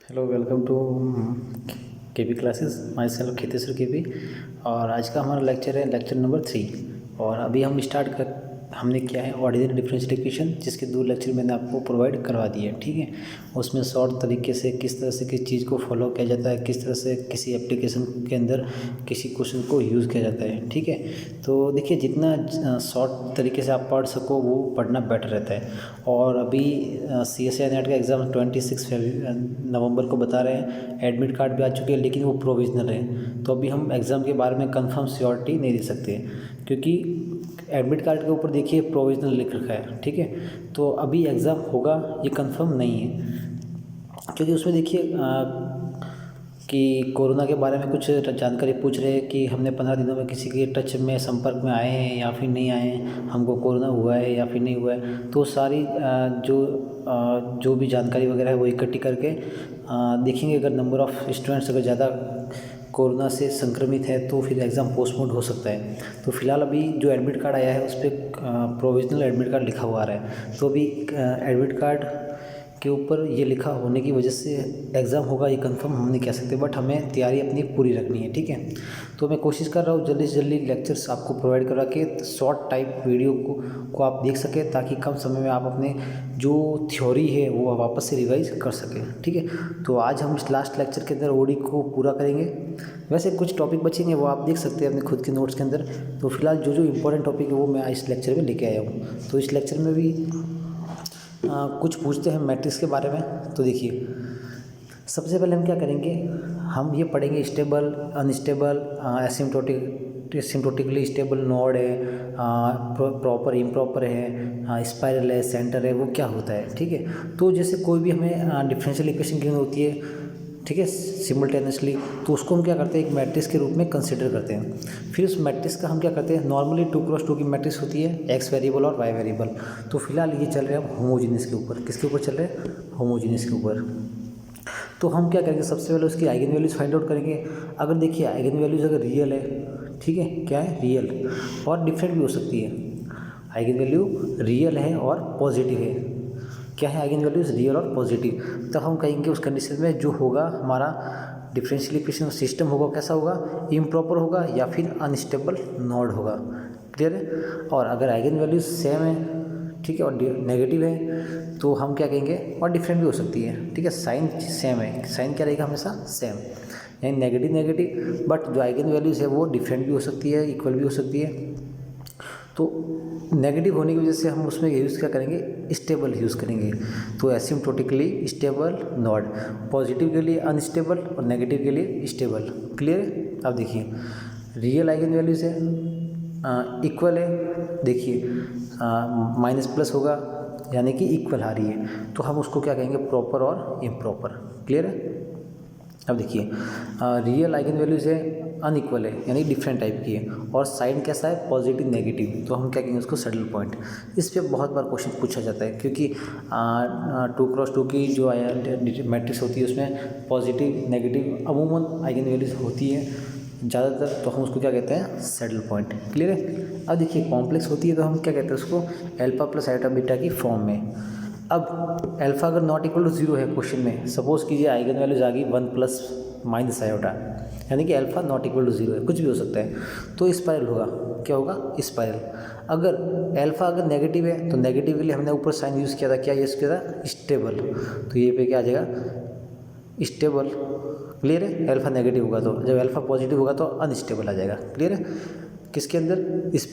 Hello welcome to KP classes. My self खितेश्वर KP. और आज का हमारा लेक्चर है लेक्चर नंबर 3। और अभी हमने किया है ऑर्डिनरी डिफरेंशियल इक्वेशन, जिसके 2 लेक्चर मैंने आपको प्रोवाइड करवा दिए हैं। ठीक है, उसमें शॉर्ट तरीके से किस तरह से किस चीज़ को फॉलो किया जाता है, किस तरह से किसी एप्लीकेशन के अंदर किसी क्वेश्चन को यूज़ किया जाता है। ठीक है, तो देखिए जितना शॉर्ट तरीके से आप पढ़ सको वो पढ़ना बेटर रहता है। और अभी CSIR नेट का एग्ज़ाम 26 नवंबर को बता रहे हैं। एडमिट कार्ड भी आ चुके हैं, लेकिन वो प्रोविजनल है, तो अभी हम एग्ज़ाम के बारे में कंफर्म श्योरिटी नहीं दे सकते, क्योंकि एडमिट कार्ड के ऊपर देखिए प्रोविजनल लिख रखा है। ठीक है, तो अभी एग्ज़ाम होगा ये कंफर्म नहीं है, क्योंकि उसमें देखिए कि कोरोना के बारे में कुछ जानकारी पूछ रहे हैं कि हमने 15 दिनों में किसी के टच में संपर्क में आए हैं या फिर नहीं आए हैं, हमको कोरोना हुआ है या फिर नहीं हुआ है। तो सारी जो भी जानकारी वगैरह है वो इकट्ठी करके देखेंगे। अगर नंबर ऑफ़ स्टूडेंट्स अगर ज़्यादा कोरोना से संक्रमित है तो फिर एग्ज़ाम पोस्टपोन हो सकता है। तो फिलहाल अभी जो एडमिट कार्ड आया है उस पर प्रोविजनल एडमिट कार्ड लिखा हुआ आ रहा है। तो अभी एडमिट कार्ड के ऊपर ये लिखा होने की वजह से एग्ज़ाम होगा ये कंफर्म हम नहीं कह सकते, बट हमें तैयारी अपनी पूरी रखनी है। ठीक है, तो मैं कोशिश कर रहा हूँ जल्दी से जल्दी लेक्चर्स आपको प्रोवाइड करा के शॉर्ट टाइप वीडियो को आप देख सकें, ताकि कम समय में आप अपने जो थ्योरी है वो वापस से रिवाइज कर सकें। ठीक है, तो आज हम इस लास्ट लेक्चर के अंदर ओडी को पूरा करेंगे। वैसे कुछ टॉपिक बचेंगे वो आप देख सकते हैं अपने खुद के नोट्स के अंदर। तो फिलहाल जो इंपॉर्टेंट टॉपिक है वो मैं इस लेक्चर में लेके आया हूँ। तो इस लेक्चर में भी कुछ पूछते हैं मैट्रिक्स के बारे में। तो देखिए सबसे पहले हम क्या करेंगे, हम ये पढ़ेंगे स्टेबल, अनस्टेबल, एसिम्प्टोटिकली स्टेबल नोड है, प्रॉपर इम्प्रॉपर है, स्पाइरल है, सेंटर है, वो क्या होता है। ठीक है, तो जैसे कोई भी हमें डिफरेंशियल इक्वेशन गिवन होती है, ठीक है, सिमल्टेनियसली, तो उसको हम क्या करते हैं एक मैट्रिक्स के रूप में कंसिडर करते हैं। फिर उस मैट्रिक्स का हम क्या करते हैं, नॉर्मली 2x2 की मैट्रिक्स होती है, एक्स वेरिएबल और वाई वेरिएबल। तो फिलहाल ये चल रहे हैं होमोजीनियस के ऊपर। किसके ऊपर चल रहे हैं, होमोजीनियस के ऊपर। तो हम क्या करेंगे, सबसे पहले उसकी आइगन वैल्यूज़ फाइंड आउट करेंगे। अगर देखिए आइगन वैल्यूज़ अगर रियल है, ठीक है, क्या है, रियल और डिफरेंट भी हो सकती है। आइगन वैल्यू रियल है और पॉजिटिव है। क्या है, आइगन वैल्यूज़ रियल और पॉजिटिव, तब हम कहेंगे उस कंडीशन में जो होगा हमारा डिफरेंशियल इक्वेशन सिस्टम होगा कैसा होगा, इम्प्रॉपर होगा या फिर अनस्टेबल नोड होगा। क्लियर है। और अगर आइगन वैल्यूज सेम है, ठीक है, और नेगेटिव है, तो हम क्या कहेंगे, और डिफरेंट भी हो सकती है। ठीक है, साइन सेम है, साइन क्या रहेगा हमेशा सेम, यानी नेगेटिव नेगेटिव, बट जो आइगन वैल्यूज़ है वो डिफरेंट भी हो सकती है, इक्वल भी हो सकती है। तो नेगेटिव होने की वजह से हम उसमें यूज़ क्या करेंगे, स्टेबल यूज़ करेंगे। तो एसिम्प्टोटिकली स्टेबल नोड, पॉजिटिव के लिए अनस्टेबल और नेगेटिव के लिए स्टेबल। क्लियर है। अब देखिए रियल आइगन वैल्यूज है, इक्वल है, देखिए माइनस प्लस होगा यानी कि इक्वल आ रही है, तो हम उसको क्या कहेंगे, प्रॉपर और इम्प्रॉपर। क्लियर है। अब देखिए रियल आइगन वैल्यूज है, अनइक्वल है यानी डिफरेंट टाइप की है, और साइन कैसा है, पॉजिटिव नेगेटिव, तो हम क्या कहेंगे उसको सैडल पॉइंट। इस पर बहुत बार क्वेश्चन पूछा जाता है, क्योंकि 2x2 की जो मैट्रिक्स होती है उसमें पॉजिटिव नेगेटिव अमूमन आइगन वैल्यूज होती है ज़्यादातर, तो हम उसको क्या कहते हैं, सैडल पॉइंट। क्लियर है। अब देखिए कॉम्प्लेक्स होती है तो हम क्या कहते हैं उसको, अल्फा प्लस आइटा बीटा की फॉर्म में। अब अल्फा अगर नॉट इक्वल टू 0 है क्वेश्चन में, सपोज कीजिए आइगन वैल्यूज आ गई 1 प्लस माइनस आयोटा, यानी कि अल्फा नॉट इक्वल टू 0 है, कुछ भी हो सकता है, तो स्पाइरल होगा। क्या होगा, स्पाइरल। अगर अल्फा अगर नेगेटिव है तो नेगेटिव के लिए हमने ऊपर साइन यूज़ किया था, क्या यूज़ किया था, स्टेबल, तो ये पे क्या आ जाएगा, स्टेबल। क्लियर है। अल्फा नेगेटिव होगा तो, जब अल्फा पॉजिटिव होगा तो अनस्टेबल आ जाएगा। क्लियर है। किसके अंदर, इस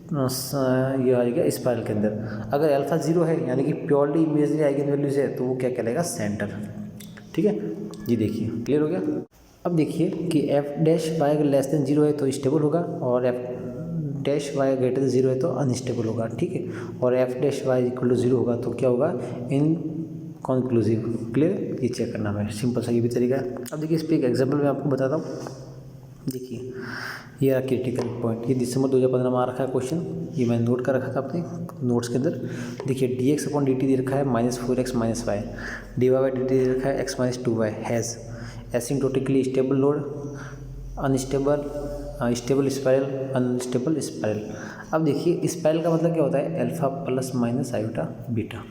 ये आएगा स्पाइरल के अंदर। अगर अल्फा 0 है यानी कि प्योरली इमेजनरी आइगन वैल्यूज है, तो वो क्या कहलाएगा, सेंटर। ठीक है जी, देखिए क्लियर हो गया। अब देखिए कि एफ डैश वाई अगर लेस देन 0 है तो स्टेबल होगा, और f dash y greater than 0 है तो अनस्टेबल होगा। ठीक है, और f dash y equal to 0 होगा तो क्या होगा, इन कॉन्क्लूसिव। क्लियर, ये चेक करना है, सिंपल सा ये भी तरीका है। अब देखिए इस पर एक एग्जाम्पल मैं आपको बताता हूँ। देखिए ये रहा क्रिटिकल पॉइंट, ये दिसंबर 2015 में आ रखा है क्वेश्चन, ये मैंने नोट कर रखा था अपने नोट्स के अंदर। देखिए dx/dt दे रखा है -4x - y, dy/dt दे रखा है x - 2y, has एसिम्प्टोटिकली stable load, unstable stable spiral, unstable spiral. अब देखिए स्पाइरल का मतलब क्या होता है, alpha plus minus iota beta.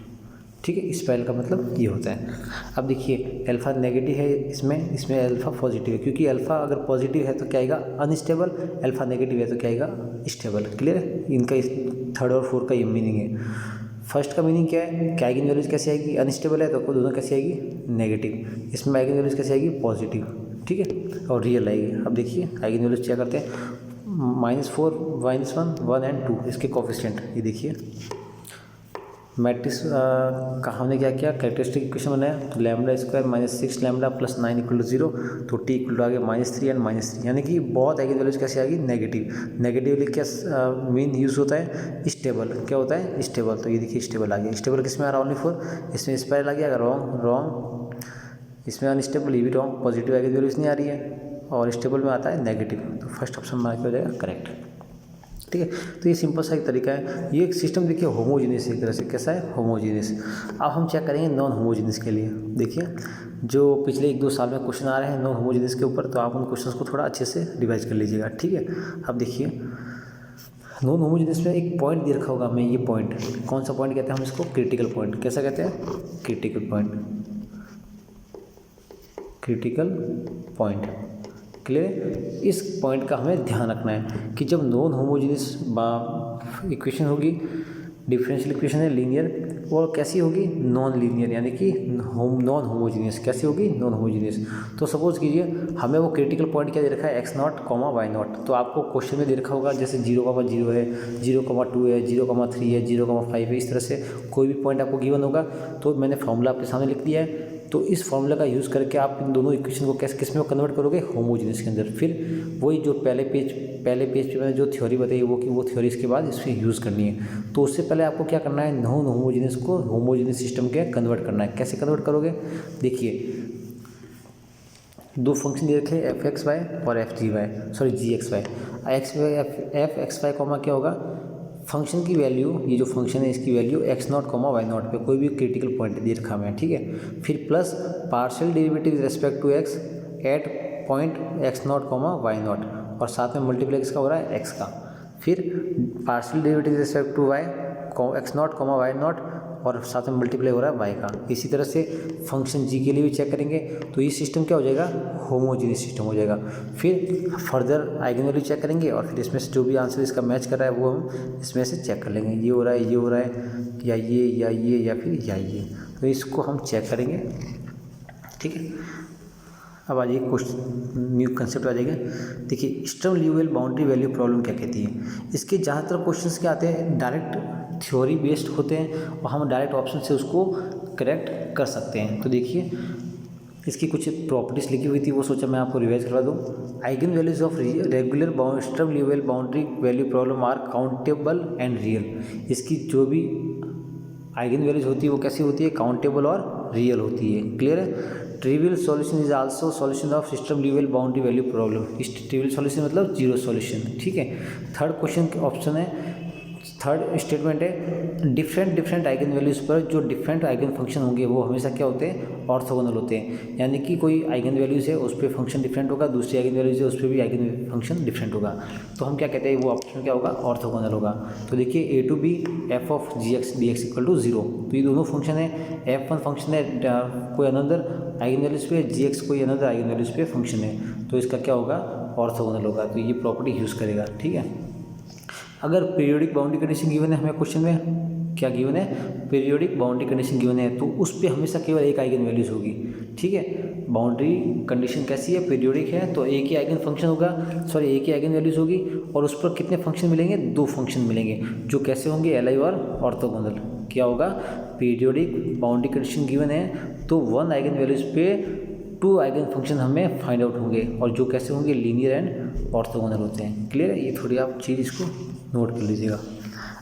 ठीक है। स्पाइरल का मतलब ये होता है। अब देखिए अल्फ़ा नेगेटिव है इसमें अल्फ़ा पॉजिटिव है, क्योंकि अल्फ़ा अगर पॉजिटिव है तो क्या आएगा अनस्टेबल, अल्फ़ा नेगेटिव है तो क्या आएगा स्टेबल। क्लियर है। इनका इस थर्ड और फोर्थ का ये मीनिंग है। फर्स्ट का मीनिंग क्या है कि आइगन वैल्यूज कैसे आएगी, अनस्टेबल है तो दोनों कैसे आएगी नेगेटिव, इसमें आइगन वैल्यूज कैसे आएगी पॉजिटिव, ठीक है, और रियल आएगी। अब देखिए आइगन वैल्यूज क्या करते हैं, -4 -1 1 एंड 2 इसके कोफिशिएंट, ये देखिए मैट्रिक्स का हमने क्या किया, कैरेक्टरिस्टिक इक्वेशन बनाया, तो लैम्डा स्क्वायर -6 लैम्डा प्लस 9 = 0, तो टी इक्वल टू आ गया -3 एंड -3, यानी कि बहुत आइगन वैल्यूज कैसे आ गई नेगेटिव। नेगेटिवली क्या मीन यूज़ होता है स्टेबल, क्या होता है स्टेबल, तो ये देखिए स्टेबल आ गया। स्टेबल किस में आ रहा ओनली 4, इसमें स्पाइरल आ गया, अगर रॉन्ग, इसमें अनस्टेबल, ये भी रॉन्ग, पॉजिटिव आइगन वैल्यूज नहीं आ रही है, और स्टेबल में आता है नेगेटिव, तो फर्स्ट ऑप्शन मार्क हो जाएगा करेक्ट, ठीक है। तो ये सिंपल सा एक तरीका है। ये एक सिस्टम देखिए होमोजीनियस एक तरह से, कैसा है होमोजीनियस। अब हम चेक करेंगे नॉन होमोजीनियस के लिए। देखिए जो पिछले 1-2 साल में क्वेश्चन आ रहे हैं नॉन होमोजीनियस के ऊपर, तो आप उन क्वेश्चंस को थोड़ा अच्छे से रिवाइज कर लीजिएगा, ठीक है। अब देखिए नॉन होमोजीनियस में एक पॉइंट दे रखा होगा हमें, ये पॉइंट कौन सा पॉइंट कहते हैं हम इसको, क्रिटिकल पॉइंट। कैसा कहते हैं critical point, critical point. Clear. इस पॉइंट का हमें ध्यान रखना है कि जब नॉन होमोजीनियस इक्वेशन होगी, डिफरेंशियल इक्वेशन है लीनियर, और कैसी होगी नॉन लीनियर, यानी कि नॉन होमोजीनियस। कैसी होगी नॉन होमोजीनियस। तो सपोज कीजिए हमें वो क्रिटिकल पॉइंट क्या दे रखा है x0, y0, तो आपको क्वेश्चन में दे रखा होगा जैसे 0,0 है, 0,2 है, 0,3 है, 0,5 है, इस तरह से कोई भी पॉइंट आपको गिवन होगा, तो मैंने फॉर्मूला आपके सामने लिख दिया है। तो इस फॉर्मूला का यूज़ करके आप इन दोनों इक्वेशन को किस में कन्वर्ट करोगे, होमोजीनियस के अंदर। फिर वही जो पहले पेज पे मैंने जो थ्योरी बताई वो थ्योरी इसके बाद इसमें यूज़ करनी है। तो उससे पहले आपको क्या करना है, नॉन होमोजीनियस को होमोजीनियस सिस्टम के कन्वर्ट करना है। कैसे कन्वर्ट करोगे, देखिए 2 फंक्शन दे रखे हैं f(x,y) और g(x,y). f(x,y) क्या होगा, फंक्शन की वैल्यू, ये जो फंक्शन है इसकी वैल्यू x0, y0 पे कोई भी क्रिटिकल पॉइंट दे रखा है, ठीक है। फिर plus partial derivative respect to x at point x0, y0, और साथ में मल्टीप्लाई किसका हो रहा है x का। फिर partial derivative respect to y x0, y0, और साथ में मल्टीप्लाई हो रहा है y का। इसी तरह से फंक्शन g के लिए भी चेक करेंगे, तो ये सिस्टम क्या हो जाएगा, होमोजीनियस सिस्टम हो जाएगा। फिर फर्दर आइगन वैल्यू चेक करेंगे, और फिर इसमें से जो भी आंसर इसका मैच कर रहा है वो हम इसमें से चेक कर लेंगे, ये हो रहा है, ये हो रहा है, या ये या फिर ये, तो इसको हम चेक करेंगे, ठीक है। अब आ जाइए क्वेश्चन, न्यू कंसेप्ट आ जाएगा। देखिए Sturm Liouville boundary value problem क्या कहती है। इसके ज़्यादातर क्वेश्चंस क्या आते हैं, डायरेक्ट थ्योरी बेस्ड होते हैं, और हम डायरेक्ट ऑप्शन से उसको करेक्ट कर सकते हैं। तो देखिए इसकी कुछ प्रॉपर्टीज़ लिखी हुई थी, वो सोचा मैं आपको रिवाइज करवा दूँ। Eigenvalues of regular Sturm Liouville boundary value problem are countable and real. इसकी जो भी आइगन वैल्यूज होती है वो कैसी होती है, काउंटेबल और रियल होती है। क्लियर है। Trivial solution is also solution of system Liouville boundary value problem. इस ट्रिवियल सॉल्यूशन मतलब जीरो सॉल्यूशन, ठीक है। थर्ड क्वेश्चन ऑप्शन है, थर्ड स्टेटमेंट है, डिफरेंट आइगन वैल्यूज़ पर जो डिफरेंट आइगन फंक्शन होंगे वो हमेशा क्या होते हैं, ऑर्थोगोनल होते हैं। यानी कि कोई आइगन वैल्यूज़ है उस पर फंक्शन डिफरेंट होगा, दूसरी आइगन वैल्यूज़ है उस पर भी आइगन फंक्शन डिफरेंट होगा, तो हम क्या कहते हैं वो ऑप्शन क्या होगा, ऑर्थोगोनल होगा। तो देखिए a to b f of gx dx = 0, तो ये दोनों फंक्शन है, f1 फंक्शन है कोई अनदर आइगन वैल्यूज़ पे, gx कोई अनदर आइगन वैल्यूज़ पे फंक्शन है, तो इसका क्या होगा, ऑर्थोगोनल होगा। तो ये प्रॉपर्टी यूज़ करेगा, ठीक है। अगर पीरियोडिक बाउंड्री कंडीशन गिवन है हमें क्वेश्चन में, क्या गिवन है, पीरियोडिक बाउंड्री कंडीशन गिवन है, तो उस पर हमेशा केवल एक आइगन वैल्यूज होगी, ठीक है। बाउंड्री कंडीशन कैसी है, पीरियोडिक है, तो एक ही आइगन फंक्शन होगा, एक ही आइगन वैल्यूज होगी, और उस पर कितने फंक्शन मिलेंगे, 2 फंक्शन मिलेंगे, जो कैसे होंगे, एल और ऑर्थोगोनल। क्या होगा, पीरियोडिक बाउंड्री कंडीशन गिवन है तो 1 आइगन वैल्यूज पे 2 आइगन फंक्शन हमें फाइंड आउट होंगे, और जो कैसे होंगे, लीनियर एंड ऑर्थोगोनल होते हैं। क्लियर है, ये थोड़ी आप चीज़ इसको नोट कर लीजिएगा।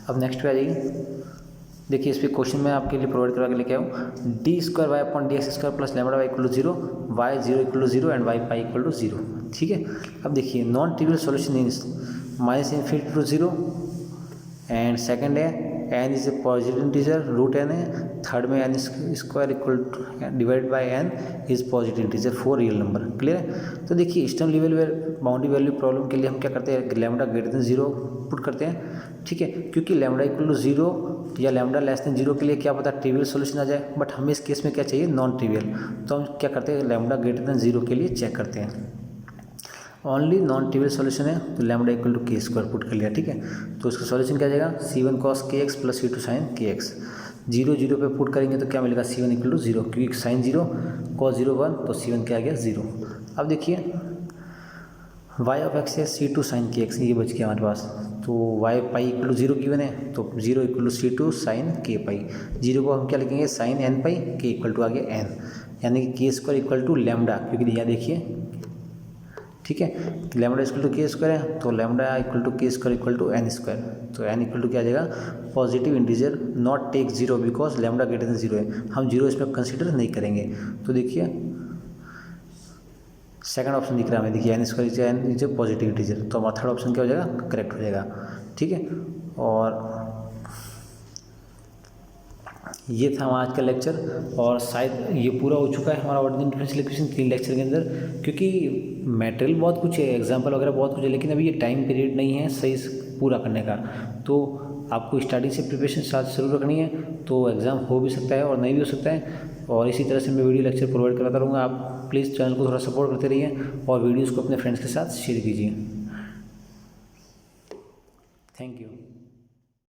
अब नेक्स्ट पे आ जाइए। देखिए इस पर क्वेश्चन मैं आपके लिए प्रोवाइड करा के लेके आऊँ, d²y/dx² + λy = 0, y0 = 0 and y = 0, ठीक है। अब देखिए non trivial solution is -∞ to 0, and second है n is a positive integer, root n है, थर्ड में n square equal to divide by n is positive integer for real number. Clear है। तो देखिए Sturm Liouville boundary value problem के लिए हम क्या करते हैं, लैम्डा ग्रेटर देन 0 पुट करते हैं, ठीक है, क्योंकि लैम्डा इक्वल टू 0 या लैम्डा लेस देन 0 के लिए क्या पता ट्रिवियल सोल्यूशन आ जाए, बट हमें इस केस में क्या चाहिए, नॉन ट्रिवियल। तो हम क्या करते हैं, लैम्डा ग्रेटर देन 0 के लिए चेक करते हैं। ओनली नॉन ट्रिवियल सॉल्यूशन है तो lambda equal to k square put कर लिया, ठीक है। तो इसका सॉल्यूशन क्या आ जाएगा, C1 cos kx plus C2 sin kx। 0 0 पे पुट करेंगे तो क्या मिलेगा, C1 इक्वल टू 0, क्योंकि साइन 0 cos 0 1, तो C1 क्या आ गया 0। अब देखिए y ऑफ x है C2 sin kx, ये बच गया हमारे पास। तो y pi equal to 0 given है, तो 0 equal to C2 sin k pi. 0 को हम क्या लिखेंगे, sin n pi, k equal to आ गया n, यानी कि k square equal to lambda, क्योंकि यहाँ देखिए, ठीक है, lambda equal to k square है, तो lambda equal to k square equal to n square. तो एन इक्वल टू क्या आ जाएगा, positive integer not take 0 because lambda greater than 0 है, हम 0 इसमें कंसीडर नहीं करेंगे। तो देखिए सेकंड ऑप्शन दिख रहा है हमें, देखिए n square n is positive integer, तो हमारा थर्ड ऑप्शन क्या हो जाएगा, करेक्ट हो जाएगा, ठीक है। और ये था हमारा आज का लेक्चर, और शायद ये पूरा हो चुका है हमारा ऑर्डिनरी डिफरेंशियल इक्वेशन 3 लेक्चर के अंदर, क्योंकि मटेरियल बहुत कुछ है, एग्जांपल वगैरह बहुत कुछ है, लेकिन अभी ये टाइम पीरियड नहीं है सही से पूरा करने का। तो आपको स्टार्टिंग से प्रिपरेशन साथ जरूर रखनी है, तो एग्ज़ाम हो भी सकता है और नहीं भी हो सकता है। और इसी तरह से मैं वीडियो लेक्चर प्रोवाइड कराता रहूँगा। आप प्लीज़ चैनल को थोड़ा सपोर्ट करते रहिए और वीडियोज़ को अपने फ्रेंड्स के साथ शेयर कीजिए। Thank you.